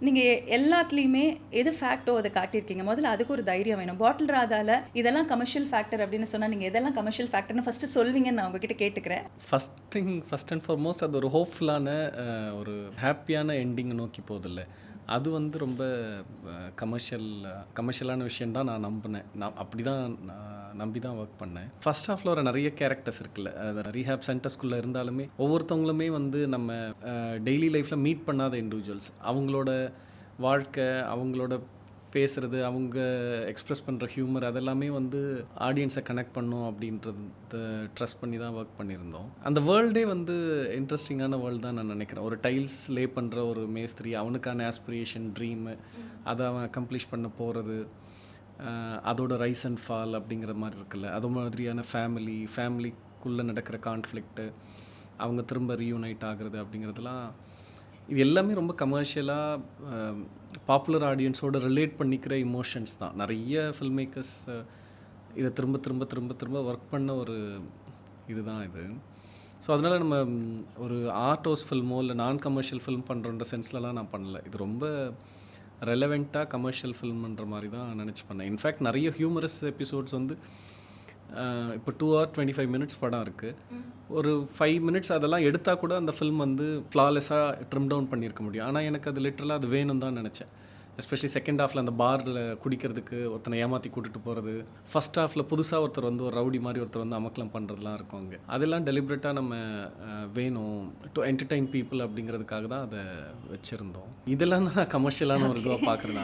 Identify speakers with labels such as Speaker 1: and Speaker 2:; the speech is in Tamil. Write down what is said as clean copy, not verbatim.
Speaker 1: நீங்க எல்லாத்துலயுமே எது ஃபேக்ட்டோ அத காட்டியிருக்கீங்க. முதல்ல அதுக்கு ஒரு தைரியம் வேணும். பாட்டில் ராதால இதெல்லாம் கமர்ஷியல் ஃபேக்டர் அப்படின்னு சொன்னா, நீங்க எதெல்லாம் கமர்ஷியல் ஃபேக்டர்ன்னு ஃபர்ஸ்ட் சொல்வீங்கன்னு நான் உங்ககிட்ட கேட்டுக்கிறேன்.
Speaker 2: ஃபர்ஸ்ட் அண்ட் ஃபார்மோஸ்ட் அது ஒரு ஹோப்ஃபுல்லான ஒரு ஹாப்பியான எண்டிங் நோக்கி போகுதுல்ல. அது வந்து ரொம்ப கமர்ஷியலான விஷயம் தான் நான் நம்பினேன். நான் அப்படி தான் நம்பி தான் ஒர்க் பண்ணேன். ஃபர்ஸ்ட் ஹாஃபில் ஒரு நிறைய கேரக்டர்ஸ் இருக்குல்ல, அது ரீஹேப் சென்டர்ஸ்குள்ளே இருந்தாலுமே ஒவ்வொருத்தவங்களுமே வந்து நம்ம டெய்லி லைஃப்பில் மீட் பண்ணாத இண்டிவிஜுவல்ஸ். அவங்களோட வாழ்க்கை, அவங்களோட பேசுகிறது, அவங்க எக்ஸ்ப்ரெஸ் பண்ணுற ஹியூமர் அதெல்லாமே வந்து ஆடியன்ஸை கனெக்ட் பண்ணும் அப்படின்றத ட்ரஸ்ட் பண்ணி தான் ஒர்க் பண்ணியிருந்தோம். அந்த வேர்ல்டே வந்து இன்ட்ரெஸ்டிங்கான வேர்ல்டு தான் நான் நினைக்கிறேன். ஒரு டைல்ஸ் லே பண்ணுற ஒரு மேஸ்திரி, அவனுக்கான ஆஸ்பிரேஷன், ட்ரீமு, அதை அவன் அக்கம்ப்ளிஷ் பண்ண போகிறது, அதோட ரைஸ் அண்ட் ஃபால் அப்படிங்கிற மாதிரி இருக்குல்ல. அது மாதிரியான ஃபேமிலிக்குள்ளே நடக்கிற கான்ஃப்ளிக்ட்டு, அவங்க திரும்ப ரீயூனைட் ஆகிறது அப்படிங்கிறதுலாம், இது எல்லாமே ரொம்ப கமர்ஷியலாக பாப்புலர் ஆடியன்ஸோடு ரிலேட் பண்ணிக்கிற இமோஷன்ஸ் தான். நிறைய ஃபில்ம் மேக்கர்ஸ் இதை திரும்ப திரும்ப திரும்ப திரும்ப ஒர்க் பண்ண ஒரு இதுதான் இது. ஸோ அதனால் நம்ம ஒரு ஆர்ட் ஹவுஸ் ஃபில்மோ இல்லை நான் கமர்ஷியல் ஃபில்ம் பண்ணுறோன்ற சென்ஸ்லலாம் நான் பண்ணல. இது ரொம்ப ரெலவெண்ட்டாக கமர்ஷியல் ஃபில்ம்ன்ற மாதிரி தான் நினச்சி பண்ணேன். இன்ஃபேக்ட் நிறைய ஹியூமரஸ் எபிசோட்ஸ் வந்து இப்போ 2 hours 25 minutes படம் இருக்குது. ஒரு 5 minutes அதெல்லாம் எடுத்தால் கூட அந்த ஃபில்ம் வந்து ஃப்ளாலெஸ்ஸாக ட்ரிம் டவுன் பண்ணியிருக்க முடியும். ஆனால் எனக்கு அது லிட்டரலாக அது வேணும் தான் நினச்சேன். எஸ்பெஷலி செகண்ட் ஹாஃபில் அந்த பாரில் குடிக்கிறதுக்கு ஒருத்தனை ஏமாற்றி கூட்டிகிட்டு போகிறது, ஃபஸ்ட் ஹாஃபில் புதுசாக ஒருத்தர் வந்து ஒரு ரவுடி மாதிரி ஒருத்தர் வந்து அமக்கலம் பண்ணுறதுலாம் இருக்கும் அங்கே. அதெல்லாம் டெலிபரேட்டாக நம்ம வேணும் டு என்டர்டெயின் பீப்புள் அப்படிங்கிறதுக்காக தான் அதை வச்சுருந்தோம். இதெல்லாம் தான் நான் கமர்ஷியலான ஒரு இதுவாக பார்க்குறேன்.